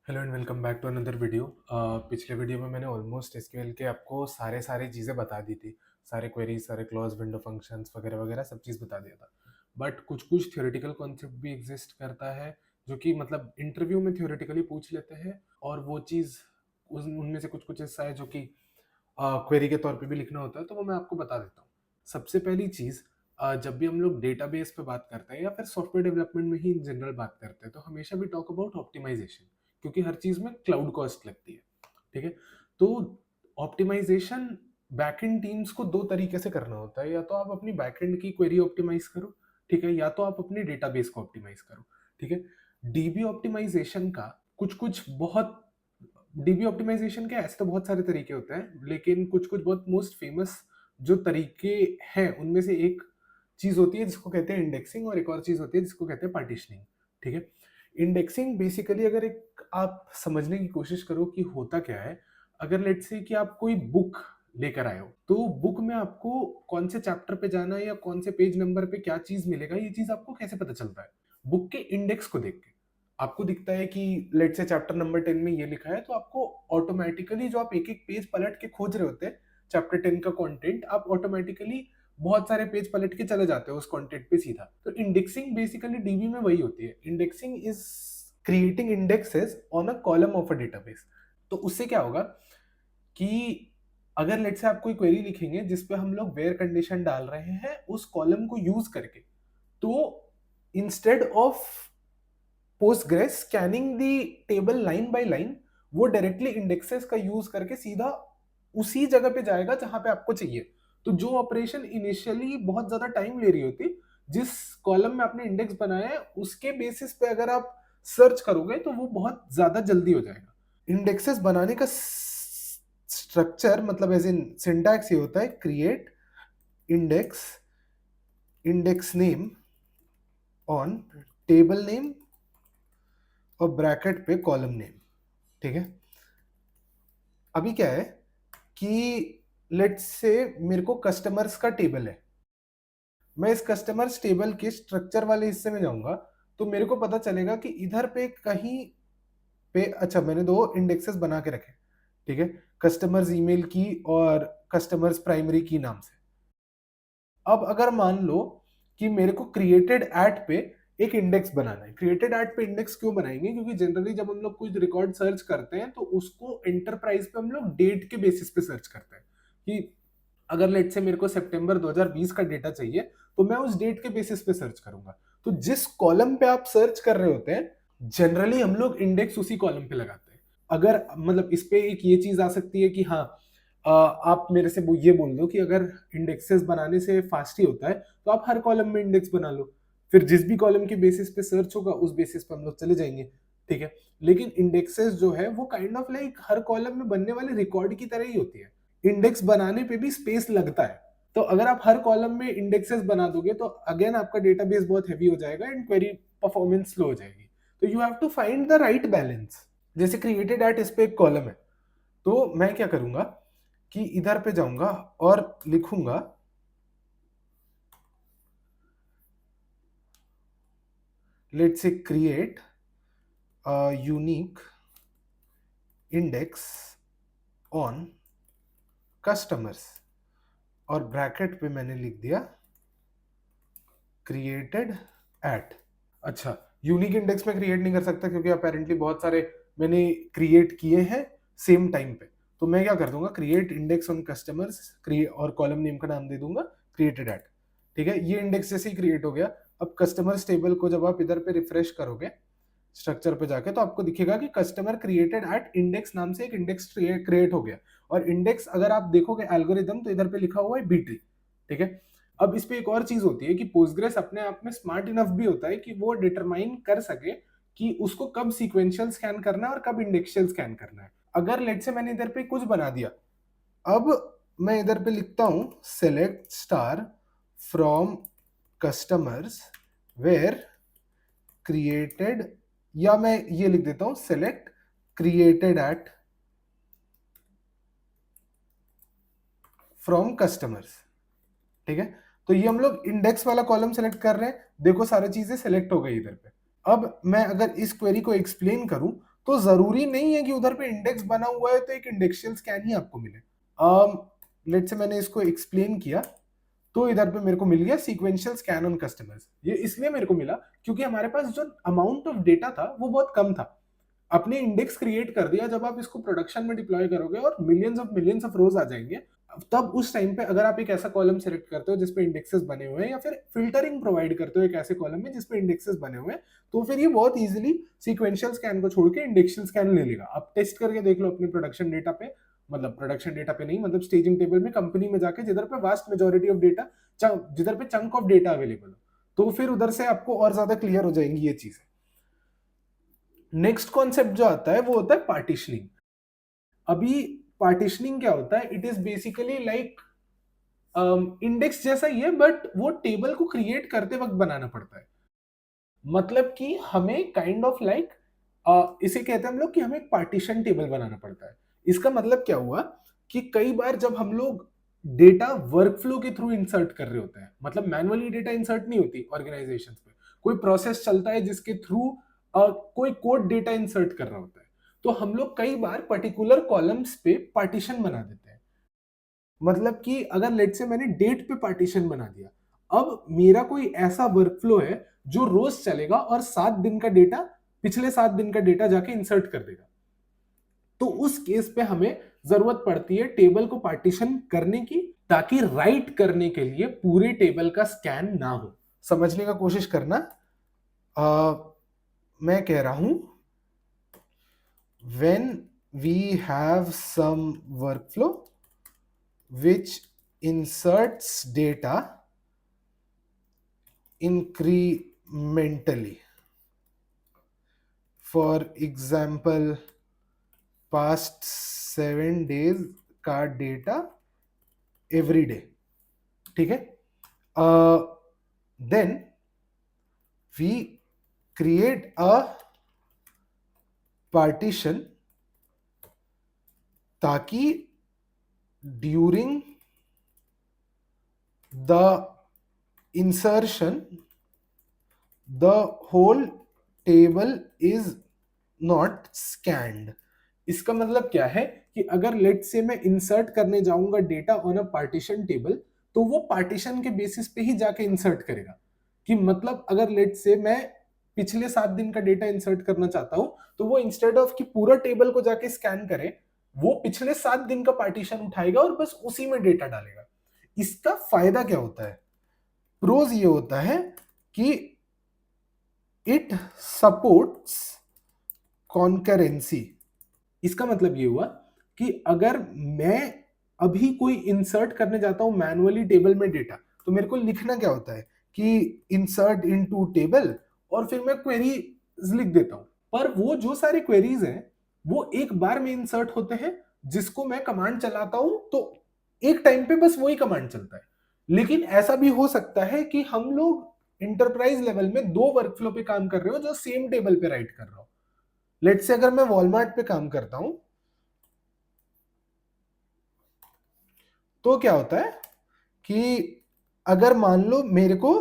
Hello and welcome back to another video. पिछले video में मैंने ऑलमोस्ट एसक्यूएल के आपको सारे सारे चीज़ें बता दी थी। सारे क्वेरीज, सारे क्लॉज, विंडो फंक्शंस वगैरह वगैरह सब चीज़ बता दिया था। बट कुछ कुछ थ्योरेटिकल कॉन्सेप्ट भी एग्जिस्ट करता है जो कि मतलब इंटरव्यू में थ्योरेटिकली पूछ लेते हैं, और वो चीज़ उनमें से कुछ कुछ ऐसा है जो कि क्वेरी के तौर पे भी लिखना होता है, तो वो मैं आपको बता देता हूँ। सबसे पहली चीज़, जब भी हम लोग डेटाबेस पे बात करते हैं या फिर सॉफ्टवेयर डेवलपमेंट में ही इन जनरल बात करते हैं, तो हमेशा भी टॉक अबाउट ऑप्टिमाइजेशन, क्योंकि हर चीज़ में क्लाउड कॉस्ट लगती है। ठीक है? तो ऑप्टिमाइजेशन बैकएंड टीम्स को दो तरीके से करना होता है। या तो आप अपनी बैकएंड की क्वेरी ऑप्टिमाइज करो, ठीक है, या तो आप अपनी डेटाबेस को ऑप्टिमाइज करो। ठीक है? डीबी ऑप्टिमाइजेशन का कुछ कुछ बहुत डीबी ऑप्टिमाइजेशन के ऐसे तो बहुत सारे तरीके होते हैं, लेकिन कुछ कुछ बहुत मोस्ट फेमस जो तरीके हैं उनमें से एक चीज होती है जिसको कहते हैं इंडेक्सिंग, और एक और चीज होती है जिसको कहते हैं पार्टीशनिंग। ठीक है? इंडेक्सिंग बेसिकली अगर एक आप समझने की कोशिश करो कि होता क्या है, अगर लेट्स से कि आप कोई बुक लेकर आए हो, तो बुक में आपको कौन से चैप्टर पे जाना है या कौन से पेज नंबर पे क्या चीज मिलेगा, ये चीज आपको कैसे पता चलता है? बुक के इंडेक्स को देख के आपको दिखता है कि लेट्स से चैप्टर नंबर 10 में ये लिखा है, तो आपको ऑटोमेटिकली जो आप एक एक पेज पलट के खोज रहे होते हैं चैप्टर 10 का कंटेंट, आप ऑटोमेटिकली बहुत सारे पेज पलट के चले जाते हो उस कंटेंट पे सीधा। तो इंडेक्सिंग बेसिकली डीबी में वही होती है। Indexing is creating indexes on a column of a database. तो उससे क्या होगा कि अगर लेट्स से आप कोई क्वेरी लिखेंगे जिसपे हम लोग वेयर कंडीशन डाल रहे हैं उस कॉलम को यूज करके, तो instead of Postgres scanning the table line by line, वो डायरेक्टली इंडेक्सेस का यूज करके सीधा उसी जगह पे जाएगा जहां पे आपको चाहिए। तो जो ऑपरेशन इनिशियली बहुत ज्यादा टाइम ले रही होती, जिस कॉलम में आपने इंडेक्स बनाया है उसके बेसिस पे अगर आप सर्च करोगे तो वो बहुत ज्यादा जल्दी हो जाएगा। इंडेक्सेस बनाने का स्ट्रक्चर मतलब एज इन सिंटैक्स ये होता है: create index, index name on table name और ब्रैकेट पे कॉलम नेम। ठीक है? अभी क्या है कि लेट्स से मेरे को कस्टमर्स का टेबल है, मैं इस कस्टमर्स टेबल के स्ट्रक्चर वाले हिस्से में जाऊंगा, तो मेरे को पता चलेगा कि इधर पे कहीं पे, अच्छा, मैंने दो इंडेक्सेस बना के रखे, ठीक है, कस्टमर्स ईमेल की और कस्टमर्स प्राइमरी की नाम से। अब अगर मान लो कि मेरे को क्रिएटेड एट पे एक इंडेक्स बनाना है। क्रिएटेड एट पे इंडेक्स क्यों बनाएंगे? क्योंकि जनरली जब हम लोग कुछ रिकॉर्ड सर्च करते हैं तो उसको एंटरप्राइज पे हम लोग डेट के बेसिस पे सर्च करते हैं कि अगर लेट से मेरे को सितंबर 2020 का डेटा चाहिए, तो मैं उस डेट के बेसिस पे सर्च करूंगा। तो जिस कॉलम पे आप सर्च कर रहे होते हैं जनरली हम लोग इंडेक्स उसी कॉलम पे लगाते हैं। अगर मतलब इस पे एक ये चीज आ सकती है कि हाँ, आप मेरे से ये बोल दो कि अगर इंडेक्सेस बनाने से फास्ट ही होता है तो आप हर कॉलम में इंडेक्स बना लो, फिर जिस भी कॉलम के बेसिस पे सर्च होगा उस बेसिस पे हम लोग चले जाएंगे। ठीक है? लेकिन इंडेक्सेस जो है वो kind of like her column में बनने वाले रिकॉर्ड की तरह ही होती है। इंडेक्स बनाने पे भी स्पेस लगता है, तो अगर आप हर कॉलम में इंडेक्सेस बना दोगे तो अगेन आपका डेटाबेस बहुत हैवी हो जाएगा एंड क्वेरी परफॉर्मेंस स्लो हो जाएगी। तो you have to find the right balance. जैसे क्रिएटेड एट, इस पे एक कॉलम है, तो मैं क्या करूंगा कि इधर पे जाऊंगा और लिखूंगा let's say create unique index on customers, और ब्रैकेट पे मैंने लिख दिया क्रिएटेड एट। अच्छा, यूनिक इंडेक्स में क्रिएट नहीं कर सकता क्योंकि अपेरेंटली बहुत सारे मैंने क्रिएट किए हैं सेम टाइम पे। तो मैं क्या कर दूंगा, create index on customers, create और कॉलम नेम का नाम दे दूंगा क्रिएटेड एट। ठीक है? ये इंडेक्स जैसे ही क्रिएट हो गया, अब कस्टमर्स टेबल को जब आप इधर पे रिफ्रेश करोगे स्ट्रक्चर पे जाके, तो आपको दिखेगा कि कस्टमर क्रिएटेड एट इंडेक्स नाम से एक इंडेक्स क्रिएट हो गया। और इंडेक्स अगर आप देखोगे एल्गोरिदम, तो इधर पे लिखा हुआ है बी ट्री। ठीक है? अब इस पे एक और चीज होती है कि पोस्टग्रेस अपने आप में स्मार्ट इनफ भी होता है कि वो डिटरमाइन कर सके कि उसको कब सीक्वेंशियल स्कैन करना है और कब इंडेक्शियल स्कैन करना है। अगर लेट से मैंने इधर पे कुछ बना दिया, अब मैं इधर पे लिखता हूं select star from customers where created, या मैं ये लिख देता हूं select created at from customers. ठीक है? तो ये हम लोग इंडेक्स वाला कॉलम सेलेक्ट कर रहे हैं, देखो सारी चीजें सेलेक्ट हो गई इधर पे। अब मैं अगर इस क्वेरी को एक्सप्लेन करूं तो जरूरी नहीं है कि उधर पे इंडेक्स बना हुआ है तो एक इंडेक्शियल स्कैन ही आपको मिले। लेट्स से मैंने इसको एक्सप्लेन किया, तो इधर पे मेरे को मिल गया सीक्वेंशियल स्कैन ऑन कस्टमर्स। ये इसलिए मेरे को मिला क्योंकि हमारे पास जो अमाउंट ऑफ डेटा था वो बहुत कम था। अपने इंडेक्स क्रिएट कर दिया, जब आप इसको प्रोडक्शन में डिप्लॉय करोगे और मिलियंस ऑफ रोज आ जाएंगे, तब उस टाइम पे अगर आप एक ऐसा कॉलम सेलेक्ट करते हो जिसपे इंडेक्सेस बने हुए हैं, या फिर फिल्टरिंग प्रोवाइड करते हो एक ऐसे कॉलम में जिसपे इंडेक्सेस बने हुए हैं, तो फिर ये बहुत इजीली सीक्वेंशियल स्कैन को छोड़ के इंडेक्शियल स्कैन ले लेगा। आप टेस्ट करके देख लो अपने प्रोडक्शन डेटा पे, मतलब प्रोडक्शन डेटा पे नहीं, मतलब स्टेजिंग टेबल में कंपनी में जाके जिधर पे वास्ट मेजोरिटी ऑफ डेटा, जिधर पे चंक ऑफ डेटा अवेलेबल हो, तो फिर उधर से आपको और ज्यादा क्लियर हो जाएंगी ये चीजें। नेक्स्ट कॉन्सेप्ट जो आता है वो होता है पार्टीशनिंग। अभी पार्टीशनिंग क्या होता है? It is basically like index जैसा ही है, बट वो टेबल को क्रिएट करते वक्त बनाना पड़ता है। मतलब कि हमें काइंड ऑफ लाइक इसे कहते हैं हम लोग कि हमें एक पार्टीशन टेबल बनाना पड़ता है। इसका मतलब क्या हुआ कि कई बार जब हम लोग डेटा वर्कफ्लो के थ्रू इंसर्ट कर रहे होते हैं, मतलब मैनुअली डेटा इंसर्ट नहीं होती ऑर्गेनाइजेशन पे, कोई प्रोसेस चलता है जिसके थ्रू कोई कोड डेटा इंसर्ट कर रहा होता है, तो हम लोग कई बार पर्टिकुलर कॉलम्स पे पार्टीशन बना देते हैं। मतलब कि अगर लेट से मैंने डेट पे पार्टीशन बना दिया, अब मेरा कोई ऐसा वर्कफ्लो है जो रोज चलेगा और 7 दिन का डेटा, पिछले 7 दिन का डेटा जाके इंसर्ट कर देगा, तो उस केस पे हमें जरूरत पड़ती है टेबल को पार्टीशन करने की, ताकि राइट करने के लिए पूरे टेबल का स्कैन ना हो। समझने का कोशिश करना। मैं कह रहा हूं, when we have some workflow which inserts data incrementally, for example past 7 days का डेटा एवरी डे, ठीक है, then we create a partition ताकि during the insertion the whole table is not scanned। इसका मतलब क्या है कि अगर लेट से मैं इंसर्ट करने जाऊंगा data on a partition table, तो वो पार्टीशन के बेसिस पे ही जाके इंसर्ट करेगा। कि मतलब अगर लेट से मैं पिछले 7 दिन का डेटा इंसर्ट करना चाहता हूं, तो वो इंस्टेड ऑफ कि पूरा टेबल को जाके स्कैन करे, वो पिछले 7 दिन का पार्टीशन उठाएगा और बस उसी में डेटा डालेगा। इसका फायदा क्या होता है? प्रोज ये होता है कि इट सपोर्ट्स कॉन्करेंसी। इसका मतलब ये हुआ कि अगर मैं अभी कोई इंसर्ट करने जाता हूं मैनुअली टेबल में डेटा, तो मेरे को लिखना क्या होता है कि इंसर्ट इनटू टेबल, और फिर मैं क्वेरी लिख देता हूं। पर वो जो सारे क्वेरीज हैं वो एक बार में इंसर्ट होते हैं, जिसको मैं कमांड चलाता हूं तो एक टाइम पे बस वही कमांड चलता है। लेकिन ऐसा भी हो सकता है कि हम लोग इंटरप्राइज लेवल में 2 वर्कफ्लो पे काम कर रहे हो जो सेम टेबल पे राइट कर रहा हो। लेट से अगर मैं वॉलमार्ट पे काम करता हूं, तो क्या होता है कि अगर मान लो मेरे को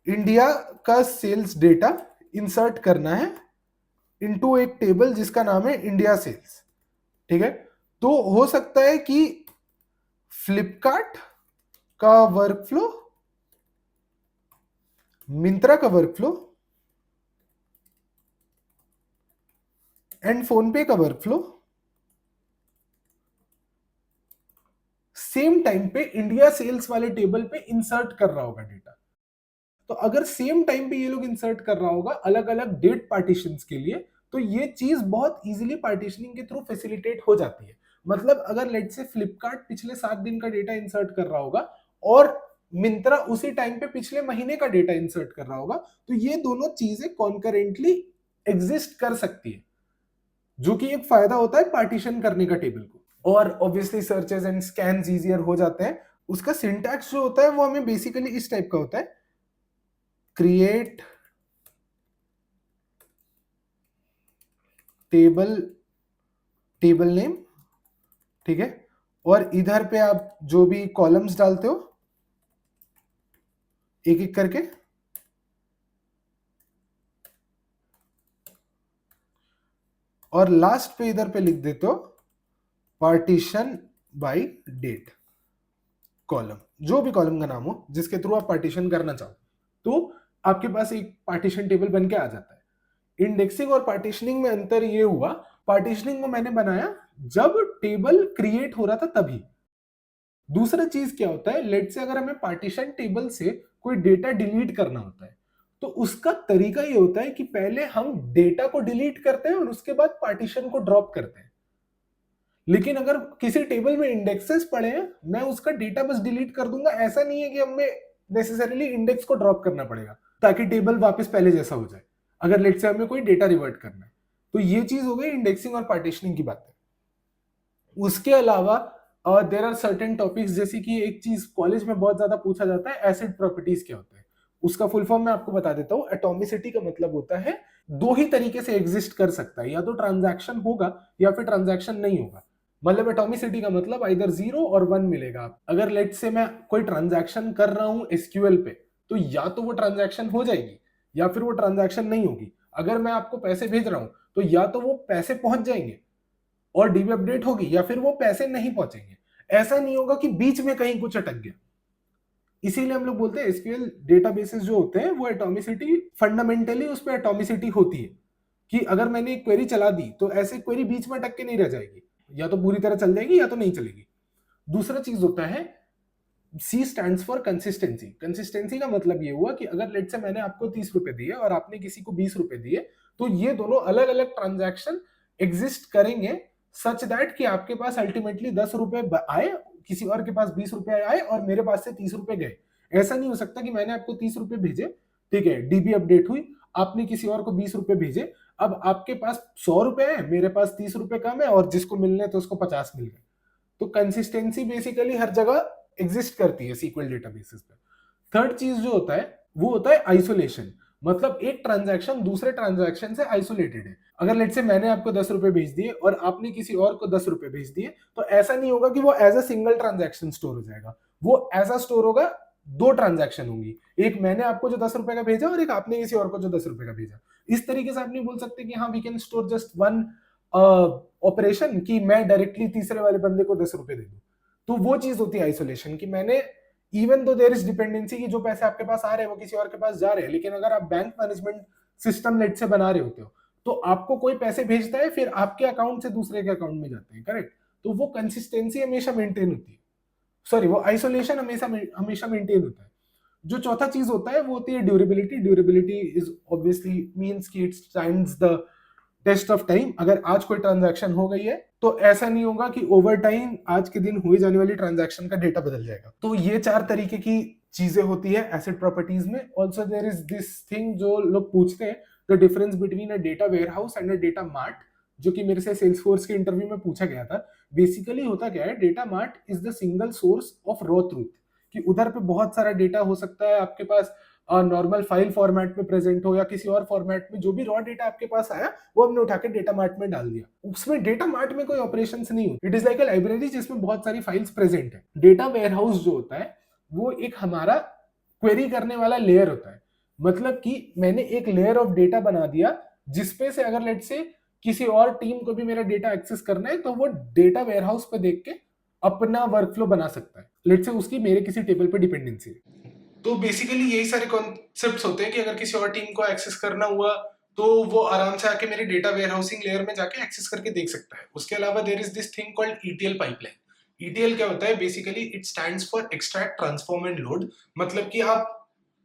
इंडिया का सेल्स डेटा इंसर्ट करना है इनटू एक टेबल जिसका नाम है इंडिया सेल्स, ठीक है, तो हो सकता है कि फ्लिपकार्ट का वर्कफ्लो, मिंत्रा का वर्कफ्लो एंड फोनपे का वर्कफ्लो सेम टाइम पे इंडिया सेल्स वाले टेबल पे इंसर्ट कर रहा होगा डेटा। तो अगर सेम टाइम पे ये लोग इंसर्ट कर रहा होगा अलग अलग डेट पार्टीशंस के लिए, तो ये चीज बहुत इजीली पार्टीशनिंग के थ्रू फैसिलिटेट हो जाती है। मतलब अगर लेट से फ्लिपकार्ट पिछले 7 दिन का डेटा इंसर्ट कर रहा होगा और मिंत्रा उसी टाइम पे पिछले महीने का डेटा इंसर्ट कर रहा होगा, तो ये दोनों चीजें कॉन्करेंटली एग्जिस्ट कर सकती है, जो कि एक फायदा होता है पार्टीशन करने का टेबल को। और obviously searches and scans easier हो जाते हैं। उसका सिंटैक्स जो होता है वो हमें बेसिकली इस टाइप का होता है, क्रिएट टेबल नेम, ठीक है, और इधर पे आप जो भी कॉलम्स डालते हो एक एक करके, और लास्ट पे इधर पे लिख देते हो पार्टीशन बाय डेट कॉलम, जो भी कॉलम का नाम हो जिसके थ्रू आप पार्टीशन करना चाहो, तो आपके पास एक पार्टीशन टेबल बन के आ जाता है। इंडेक्सिंग और पार्टीशनिंग में अंतर ये हुआ, पार्टीशनिंग को मैंने बनाया जब टेबल क्रिएट हो रहा था तभी। दूसरा चीज क्या होता है, लेट से अगर हमें पार्टीशन टेबल से कोई डेटा डिलीट करना होता है, तो उसका तरीका ये होता है कि पहले हम डेटा को डिलीट करते हैं और उसके बाद पार्टीशन को ड्रॉप करते हैं। लेकिन अगर किसी टेबल में इंडेक्सेस पड़े हैं, मैं उसका डेटा बस डिलीट कर दूंगा, ऐसा नहीं है कि हमें नेसेसरीली इंडेक्स को ड्रॉप करना पड़ेगा ताकि टेबल वापस पहले जैसा हो जाए, अगर लेट से हमें कोई डेटा रिवर्ट करना है। तो ये चीज हो गई इंडेक्सिंग और पार्टीशनिंग की बातें। उसके अलावा देर आर सर्टेन टॉपिक्स, जैसे कि एक चीज कॉलेज में बहुत ज्यादा पूछा जाता है, एसिड प्रॉपर्टीज क्या होता है। उसका फुल फॉर्म मैं आपको बता देता हूँ। एटॉमिसिटी का मतलब होता है दो ही तरीके से एग्जिस्ट कर सकता है, या तो ट्रांजैक्शन होगा या फिर ट्रांजैक्शन नहीं होगा। मतलब एटॉमिसिटी का मतलब इधर 0 और 1 मिलेगा। अगर लेट से मैं कोई ट्रांजैक्शन कर रहा हूं एसक्यूएल पे, तो या तो वो ट्रांजैक्शन हो जाएगी या फिर वो ट्रांजैक्शन नहीं होगी। अगर मैं आपको पैसे भेज रहा हूं, तो या तो वो पैसे पहुंच जाएंगे और डीबी अपडेट होगी, या फिर वो पैसे नहीं पहुंचेंगे। ऐसा नहीं होगा कि बीच में कहीं कुछ अटक गया। इसीलिए हम लोग बोलते हैं एसक्यूएल डेटाबेसेस जो होते हैं वो एटॉमिसिटी, फंडामेंटली उस पर एटॉमिसिटी होती है कि अगर मैंने एक क्वेरी चला दी तो ऐसे क्वेरी बीच में अटक के नहीं रह जाएगी, या तो पूरी तरह चल जाएगी या तो नहीं चलेगी। दूसरा चीज होता है C stands for consistency. Consistency का मतलब ये हुआ कि अगर लेट से मैंने आपको 30 रुपए दिए और आपने किसी को 20 रुपए दिए, तो ये दोनों अलग अलग ट्रांजैक्शन एग्जिस्ट करेंगे सच दैट कि आपके पास अल्टीमेटली 10 रुपए आए, किसी और के पास 20 रुपए आए और मेरे पास से 30 रुपए गए। ऐसा नहीं हो सकता कि मैंने आपको 30 रुपए भेजे, ठीक है, डीबी अपडेट हुई, आपने किसी और को 20 रुपए भेजे, अब आपके पास 100 रुपए है, मेरे पास 30 रुपए कम है और जिसको मिलने तो उसको 50 मिल गए। तो कंसिस्टेंसी बेसिकली हर जगह एग्जिस्ट करती है सीक्वल डेटाबेसेस पे। थर्ड चीज जो होता है वो होता है आइसोलेशन। मतलब एक ट्रांजैक्शन दूसरे ट्रांजैक्शन से आइसोलेटेड है। अगर लेट से मैंने आपको 10 रुपए भेज दिए और आपने किसी और को 10 रुपए भेज दिए, तो ऐसा नहीं होगा कि वो as a single transaction store हो जाएगा। वो ऐसा स्टोर होगा, दो ट्रांजैक्शन होंगी, एक मैंने आपको जो 10 रुपए का भेजा और एक आपने किसी और को जो 10 रुपए का भेजा। इस तरीके से आप नहीं बोल सकते कि हाँ we can store just one operation, कि मैं डायरेक्टली तीसरे वाले बंदे को 10 रुपए दे दूं। तो वो चीज होती है आइसोलेशन, कि मैंने even though there is dependency की जो पैसे आपके पास आ रहे हैं वो किसी और के पास जा रहे हैं, लेकिन अगर आप बैंक मैनेजमेंट सिस्टम लेट से बना रहे होते हो, तो आपको कोई पैसे भेजता है, फिर आपके अकाउंट से दूसरे के अकाउंट में जाते हैं, करेक्ट। तो वो कंसिस्टेंसी हमेशा मेंटेन होती है, सॉरी वो आइसोलेशन हमेशा हमेशा मेंटेन होता है। जो चौथा चीज होता है वो होती है durability. Durability is obviously means कि it stands the test of time. अगर आज कोई ट्रांजैक्शन हो गई है तो ऐसा नहीं होगा कि ओवर टाइम आज के दिन हुई जाने वाली ट्रांजैक्शन का डेटा बदल जाएगा। तो ये चार तरीके की चीजें होती है एसिड प्रॉपर्टीज में। Also there is this thing जो लोग पूछते हैं, the difference between a data warehouse and a data mart, जो कि मेरे से सेल्सफोर्स के इंटरव्यू में पूछा गया था। बेसिकली होता क्या है, data mart is the single source of raw truth, कि उधर पे बहुत सारा डेटा हो सकता है आपके पास, नॉर्मल फाइल फॉर्मेट में प्रेजेंट हो या किसी और फॉर्मेट में, जो भी रॉ डेटा आपके पास आया वो हमने उठा के डेटा मार्ट में डाल दिया। उसमें डेटा मार्ट में कोई ऑपरेशंस नहीं होती, it is like a library जिसमें बहुत सारी फाइल्स प्रेजेंट है। डेटा वेयरहाउस जो होता है वो एक हमारा क्वेरी करने वाला लेयर होता है। मतलब कि मैंने एक लेयर ऑफ डेटा बना दिया जिसपे से अगर लेट से किसी और टीम को भी मेरा डेटा एक्सेस करना है तो वो डेटा वेयरहाउस पे देख के अपना वर्कफ्लो बना सकता है। लेट से उसकी मेरे किसी टेबल पे डिपेंडेंसी है। तो बेसिकली यही सारे कॉन्सेप्ट्स होते हैं कि अगर किसी और टीम को एक्सेस करना हुआ तो वो आराम से आके मेरे डेटा वेयरहाउसिंग लेयर में जाके एक्सेस करके देख सकता है। उसके अलावा there is this thing called ETL pipeline. ETL क्या होता है, basically it stands for extract transform and load. मतलब कि आप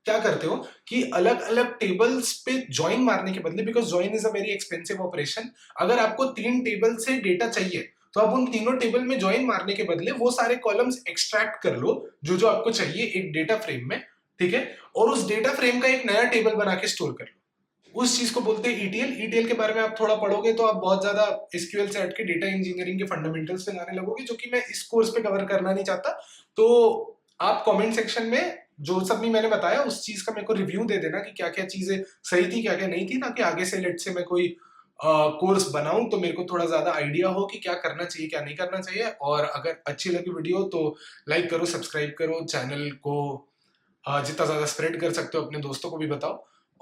क्या करते हो कि अलग अलग टेबल्स पे ज्वाइन मारने के बदले, because join is a very expensive operation, अगर आपको 3 टेबल से डेटा चाहिए तो आप उन तीनों टेबल में ज्वाइन मारने के बदले वो सारे कॉलम्स एक्सट्रैक्ट कर लो जो जो आपको चाहिए एक डेटा फ्रेम में, ठीक है, और उस डेटा फ्रेम का एक नया टेबल बना के स्टोर कर लो। उस चीज को बोलते हैं ईटीएल। ईटीएल के बारे में आप थोड़ा पढ़ोगे तो आप बहुत ज्यादा एसक्यूएल से हट के डेटा इंजीनियरिंग के फंडामेंटल्स पे जाने लगोगे, जो कि मैं इस कोर्स पे कवर करना नहीं चाहता। तो आप कमेंट सेक्शन में जो सब भी मैंने बताया उस चीज का मेरे को रिव्यू दे देना कि क्या क्या चीजें सही थी क्या क्या नहीं थी, ताकि आगे से लेट से मैं कोई कोर्स बनाऊं तो मेरे को थोड़ा ज्यादा आइडिया हो कि क्या करना चाहिए क्या नहीं करना चाहिए। और अगर अच्छी लगी वीडियो तो लाइक करो, सब्सक्राइब करो, चैनल को जितना ज्यादा स्प्रेड कर सकते हो अपने दोस्तों को भी बताओ।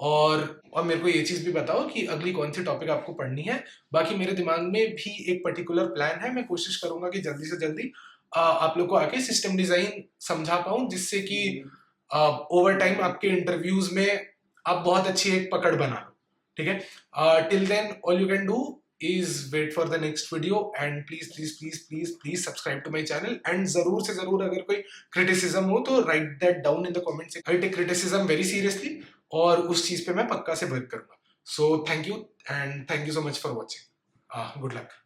और मेरे को ये चीज भी बताओ कि अगली कौन सी टॉपिक आपको पढ़नी है। बाकी मेरे दिमाग में भी एक पर्टिकुलर प्लान है, मैं कोशिश करूंगा कि जल्दी से जल्दी आप लोग को आके सिस्टम डिजाइन समझा पाऊं, जिससे कि ओवर टाइम आपके इंटरव्यूज में आप बहुत अच्छी एक पकड़ बना लो। ठीक है, till then all you can do is wait for the next video and please subscribe to my channel and जरूर से जरूर अगर कोई criticism हो तो write that down in the comment section. I take criticism very seriously और उस चीज पे मैं पक्का से वर्क करूंगा. So thank you and thank you so much for watching. Good luck.